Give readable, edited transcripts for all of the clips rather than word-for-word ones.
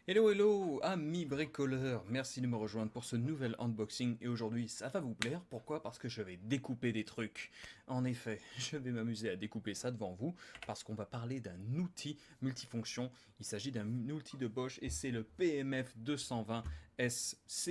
Hello hello amis bricoleurs, merci de me rejoindre pour ce nouvel unboxing et aujourd'hui ça va vous plaire, pourquoi? Parce que je vais découper des trucs. En effet, je vais m'amuser à découper ça devant vous parce qu'on va parler d'un outil multifonction. Il s'agit d'un outil de Bosch et c'est le PMF 220 SCE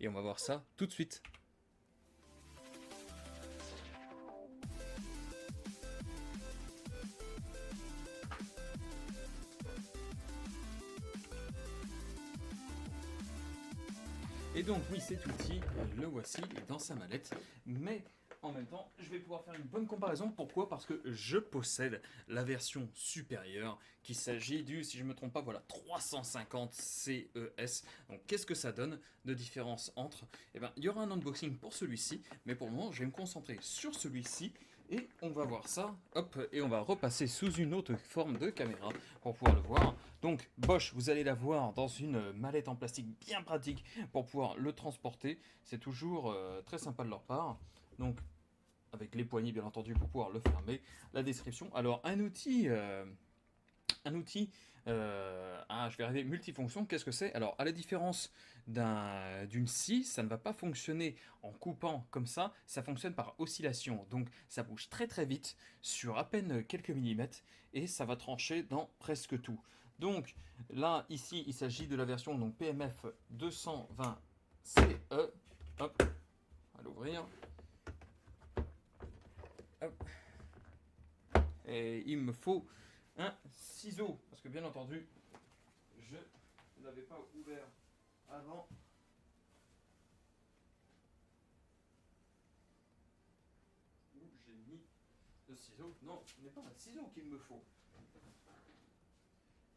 et on va voir ça tout de suite. Et donc oui, cet outil, le voici, il est dans sa mallette, mais en même temps, je vais pouvoir faire une bonne comparaison. Pourquoi? Parce que je possède la version supérieure, qu'il s'agit du, si je ne me trompe pas, voilà, 350 CES. Donc qu'est-ce que ça donne de différence entre? Eh bien, il y aura un unboxing pour celui-ci, mais pour le moment, je vais me concentrer sur celui-ci, et on va voir ça, hop, et on va repasser sous une autre forme de caméra pour pouvoir le voir. Donc Bosch, vous allez la voir dans une mallette en plastique bien pratique pour pouvoir le transporter. C'est toujours très sympa de leur part. Donc avec les poignées bien entendu pour pouvoir le fermer. La description. Alors un outil, je vais arriver multifonction, qu'est-ce que c'est? Alors, à la différence d'une scie, ça ne va pas fonctionner en coupant comme ça fonctionne par oscillation. Donc, ça bouge très très vite, sur à peine quelques millimètres, et ça va trancher dans presque tout. Donc, là, ici, il s'agit de la version donc, PMF 220 CE. Hop, on va l'ouvrir. Hop. Et il me faut un ciseau, parce que bien entendu, je ne l'avais pas ouvert avant. Où j'ai mis le ciseau? Non, ce n'est pas un ciseau qu'il me faut.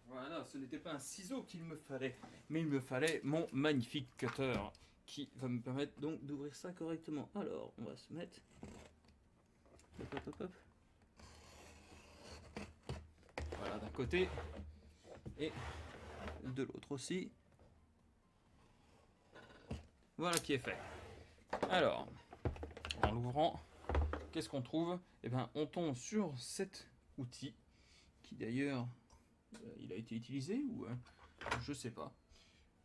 Voilà, ce n'était pas un ciseau qu'il me fallait, mais il me fallait mon magnifique cutter qui va me permettre donc d'ouvrir ça correctement. Alors, on va se mettre. Hop, hop, hop, hop. Voilà, d'un côté et de l'autre aussi. Voilà qui est fait. Alors, en l'ouvrant, qu'est-ce qu'on trouve? Eh bien, on tombe sur cet outil qui d'ailleurs, il a été utilisé ou je sais pas.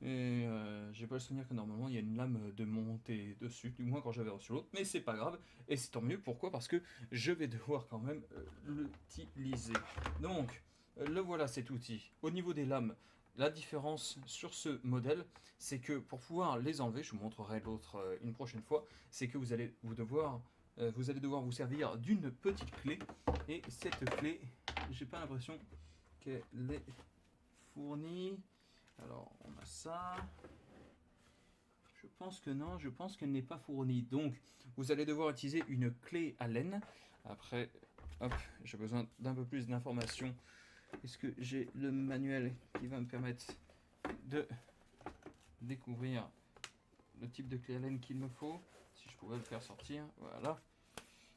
Et j'ai pas le souvenir que normalement il y a une lame de montée dessus, du moins quand j'avais reçu l'autre, mais c'est pas grave, et c'est tant mieux. Pourquoi? Parce que je vais devoir quand même l'utiliser. Donc, le voilà cet outil. Au niveau des lames, la différence sur ce modèle, c'est que pour pouvoir les enlever, je vous montrerai l'autre une prochaine fois, c'est que vous allez devoir vous servir d'une petite clé, et cette clé, j'ai pas l'impression qu'elle est fournie. Alors, on a ça. Je pense que non, je pense qu'elle n'est pas fournie. Donc, vous allez devoir utiliser une clé Allen. Après, hop, j'ai besoin d'un peu plus d'informations. Est-ce que j'ai le manuel qui va me permettre de découvrir le type de clé Allen qu'il me faut? Si je pouvais le faire sortir, voilà.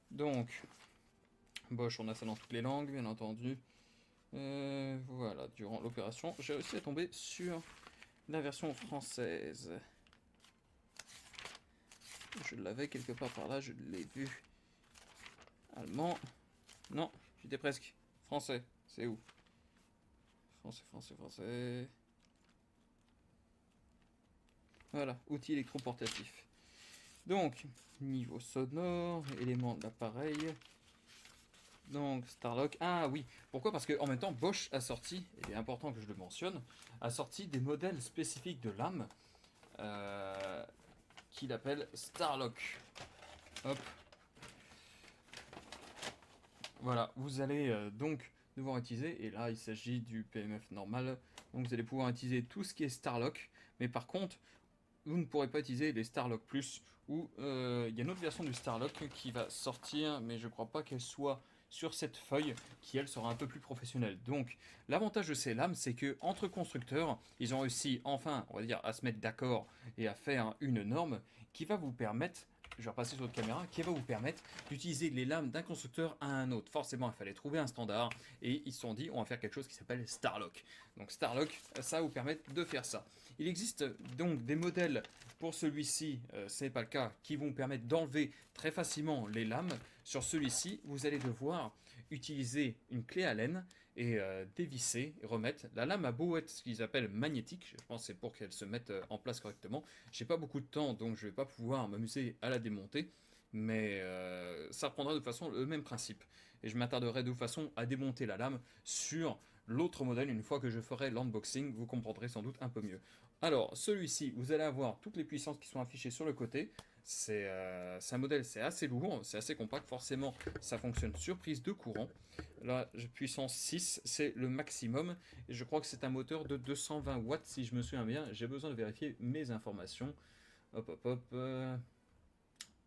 Donc, Bosch, on a ça dans toutes les langues, bien entendu. Voilà, durant l'opération, j'ai réussi à tomber sur la version française. Je l'avais quelque part par là, je l'ai vu. Allemand. Non, j'étais presque. Français, c'est où? Français, français, français. Voilà, outil électroportatif. Donc, niveau sonore, éléments de l'appareil. Donc, Starlock. Ah oui, pourquoi? Parce qu'en même temps, Bosch a sorti, et il est important que je le mentionne, a sorti des modèles spécifiques de lames qu'il appelle Starlock. Hop. Voilà, vous allez donc devoir utiliser, et là il s'agit du PMF normal, donc vous allez pouvoir utiliser tout ce qui est Starlock, mais par contre, vous ne pourrez pas utiliser les Starlock Plus, ou il y a une autre version du Starlock qui va sortir, mais je crois pas qu'elle soit sur cette feuille, qui elle sera un peu plus professionnelle. Donc, l'avantage de ces lames, c'est que entre constructeurs, ils ont réussi enfin, on va dire, à se mettre d'accord et à faire une norme qui va vous permettre, je vais repasser sur votre caméra, qui va vous permettre d'utiliser les lames d'un constructeur à un autre. Forcément, il fallait trouver un standard, et ils se sont dit, on va faire quelque chose qui s'appelle Starlock. Donc Starlock, ça va vous permettre de faire ça. Il existe donc des modèles pour celui-ci, ce n'est pas le cas, qui vont permettre d'enlever très facilement les lames. Sur celui-ci, vous allez devoir utiliser une clé Allen et dévisser et remettre. La lame a beau être ce qu'ils appellent magnétique, je pense que c'est pour qu'elle se mette en place correctement. J'ai pas beaucoup de temps donc je vais pas pouvoir m'amuser à la démonter, mais ça reprendra de toute façon le même principe. Et je m'attarderai de toute façon à démonter la lame sur l'autre modèle une fois que je ferai l'unboxing, vous comprendrez sans doute un peu mieux. Alors celui-ci, vous allez avoir toutes les puissances qui sont affichées sur le côté. C'est un modèle, c'est assez lourd, c'est assez compact, forcément ça fonctionne sur prise de courant. Là, puissance 6, c'est le maximum, et je crois que c'est un moteur de 220 watts si je me souviens bien. J'ai besoin de vérifier mes informations. Hop hop hop,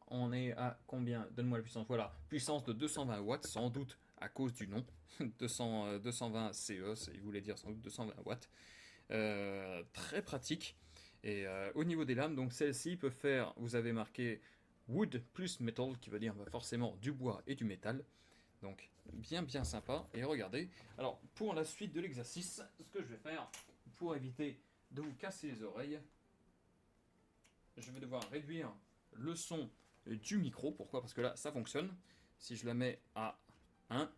on est à combien? Donne-moi la puissance, voilà, puissance de 220 watts, sans doute à cause du nom, 220 CE, il voulait dire sans doute 220 watts. Très pratique. Et au niveau des lames, donc celle-ci peut faire, vous avez marqué wood plus metal, qui veut dire forcément du bois et du métal. Donc bien sympa. Et regardez, alors pour la suite de l'exercice, ce que je vais faire, pour éviter de vous casser les oreilles, je vais devoir réduire le son du micro. Pourquoi? Parce que là, ça fonctionne. Si je la mets à 1,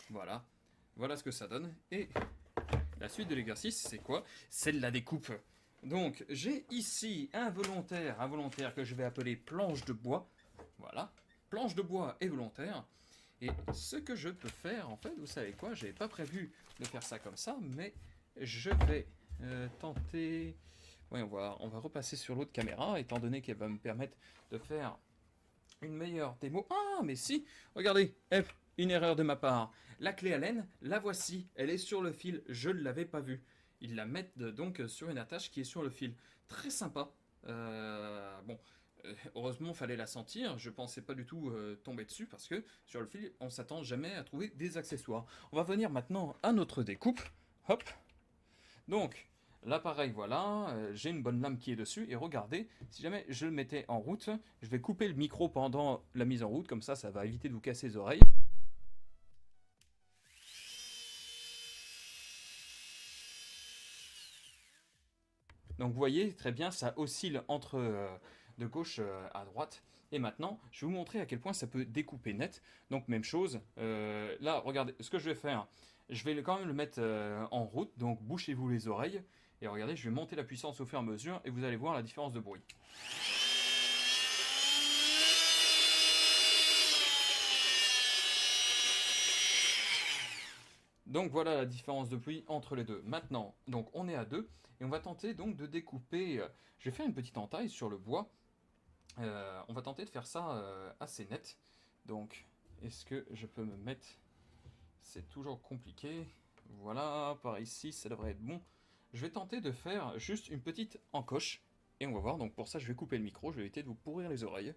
voilà. Voilà ce que ça donne. Et la suite de l'exercice, c'est quoi? C'est de la découpe. Donc, j'ai ici un volontaire que je vais appeler planche de bois. Voilà, planche de bois et volontaire. Et ce que je peux faire, en fait, vous savez quoi? Je n'avais pas prévu de faire ça comme ça, mais je vais tenter... Oui, on va repasser sur l'autre caméra, étant donné qu'elle va me permettre de faire une meilleure démo. Ah, mais si, regardez, une erreur de ma part. La clé Allen, la voici, elle est sur le fil, je ne l'avais pas vue. Ils la mettent donc sur une attache qui est sur le fil. Très sympa. Bon, heureusement, il fallait la sentir. Je pensais pas du tout tomber dessus parce que sur le fil, on s'attend jamais à trouver des accessoires. On va venir maintenant à notre découpe. Hop. Donc, l'appareil, voilà, j'ai une bonne lame qui est dessus, et regardez, si jamais je le mettais en route, je vais couper le micro pendant la mise en route, comme ça va éviter de vous casser les oreilles. Donc vous voyez, très bien, ça oscille entre de gauche à droite. Et maintenant, je vais vous montrer à quel point ça peut découper net. Donc même chose, là, regardez, ce que je vais faire, je vais quand même le mettre en route, donc bouchez-vous les oreilles. Et regardez, je vais monter la puissance au fur et à mesure, et vous allez voir la différence de bruit. Donc voilà la différence de bruit entre les deux. Maintenant, donc on est à deux, et on va tenter donc de découper. Je vais faire une petite entaille sur le bois. On va tenter de faire ça assez net. Donc, est-ce que je peux me mettre... C'est toujours compliqué. Voilà, par ici, ça devrait être bon. Je vais tenter de faire juste une petite encoche. Et on va voir, donc pour ça je vais couper le micro, je vais éviter de vous pourrir les oreilles.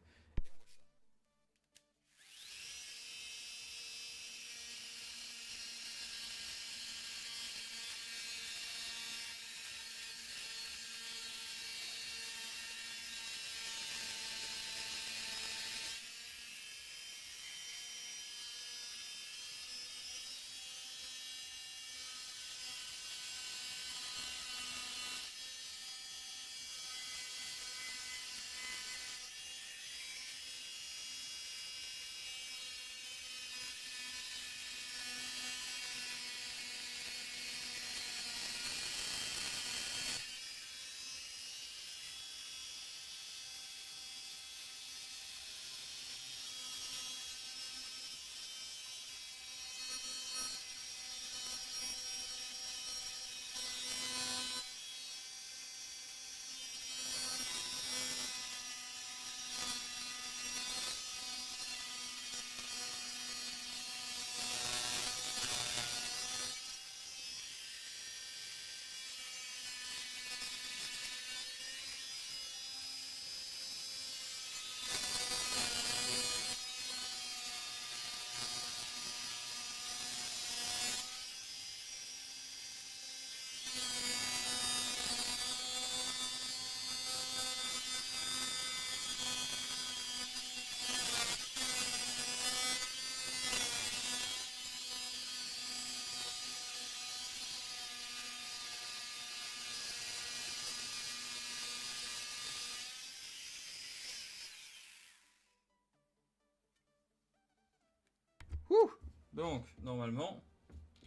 Donc, normalement,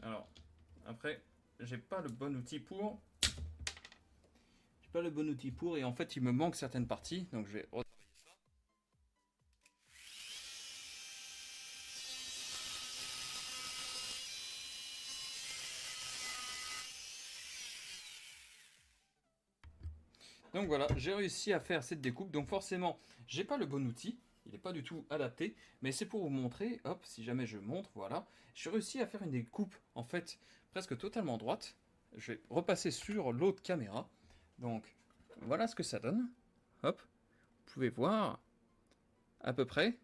alors, après, j'ai pas le bon outil pour. J'ai pas le bon outil pour, et en fait, il me manque certaines parties, donc je vais retravailler ça. Donc voilà, j'ai réussi à faire cette découpe, donc forcément, j'ai pas le bon outil. Il n'est pas du tout adapté, mais c'est pour vous montrer, hop, si jamais je montre, voilà. J'ai réussi à faire une découpe, en fait, presque totalement droite. Je vais repasser sur l'autre caméra. Donc, voilà ce que ça donne. Hop, vous pouvez voir, à peu près.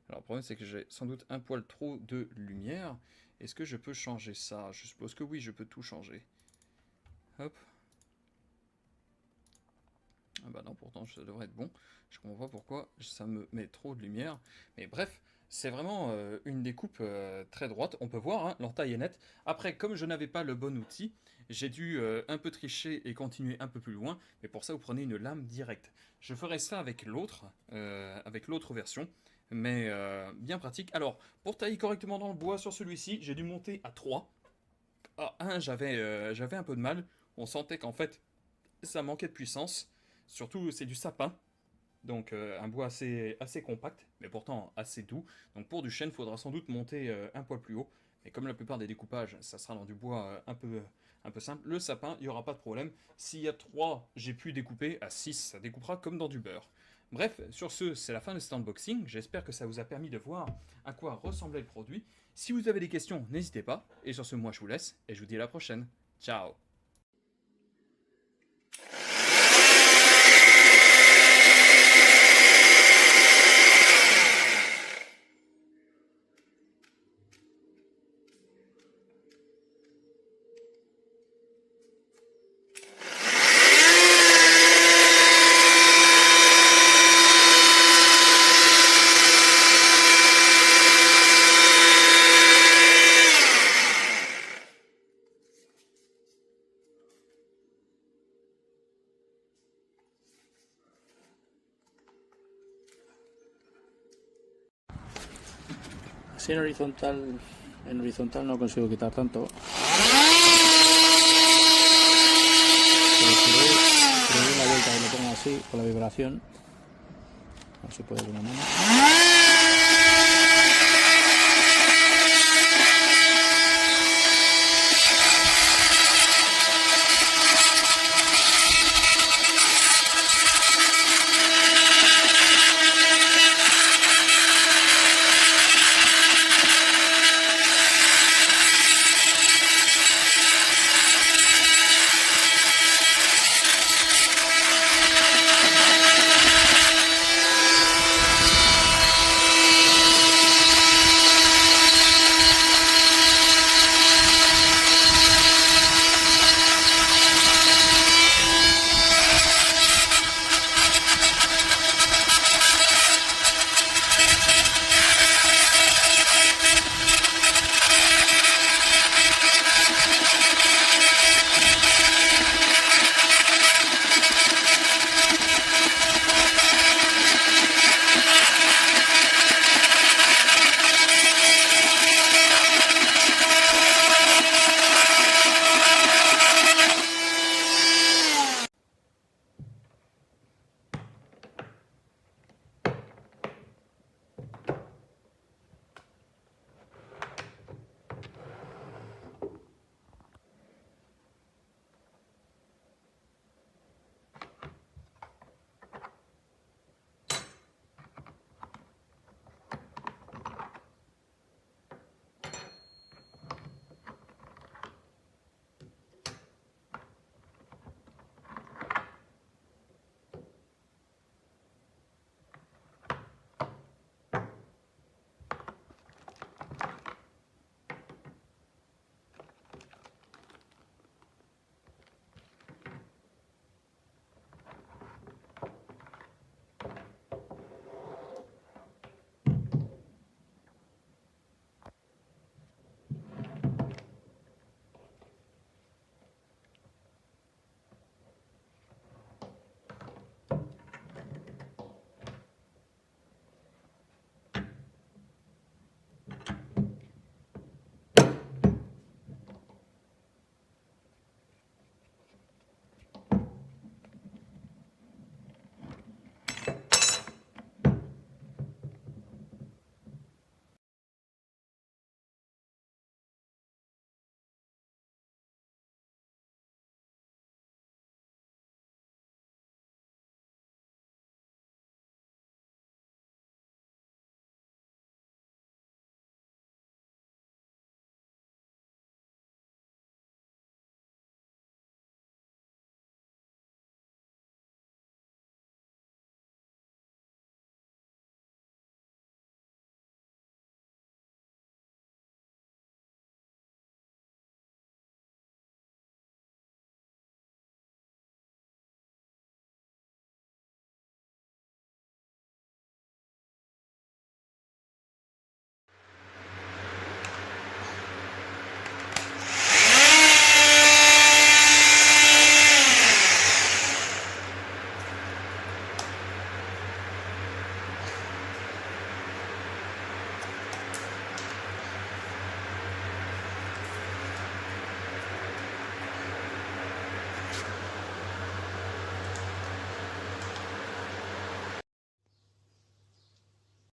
Alors, le problème, c'est que j'ai sans doute un poil trop de lumière. Est-ce que je peux changer ça? Je suppose que oui, je peux tout changer. Hop. Ah bah non, pourtant ça devrait être bon. Je comprends pas pourquoi ça me met trop de lumière. Mais bref, c'est vraiment une découpe très droite. On peut voir, hein, l'entaille est nette. Après, comme je n'avais pas le bon outil, j'ai dû un peu tricher et continuer un peu plus loin. Mais pour ça, vous prenez une lame directe. Je ferai ça avec l'autre version. Mais bien pratique. Alors, pour tailler correctement dans le bois sur celui-ci, j'ai dû monter à 3. À 1, j'avais un peu de mal. On sentait qu'en fait, ça manquait de puissance. Surtout, c'est du sapin, donc un bois assez compact, mais pourtant assez doux. Donc pour du chêne, il faudra sans doute monter un poil plus haut. Mais comme la plupart des découpages, ça sera dans du bois un peu simple, le sapin, il n'y aura pas de problème. S'il y a 3, j'ai pu découper, à 6, ça découpera comme dans du beurre. Bref, sur ce, c'est la fin de cet unboxing. J'espère que ça vous a permis de voir à quoi ressemblait le produit. Si vous avez des questions, n'hésitez pas. Et sur ce, moi je vous laisse, et je vous dis à la prochaine. Ciao! Así en horizontal no consigo quitar tanto. Pero si doy una vuelta y lo pongo así, con la vibración, no se puede con la mano.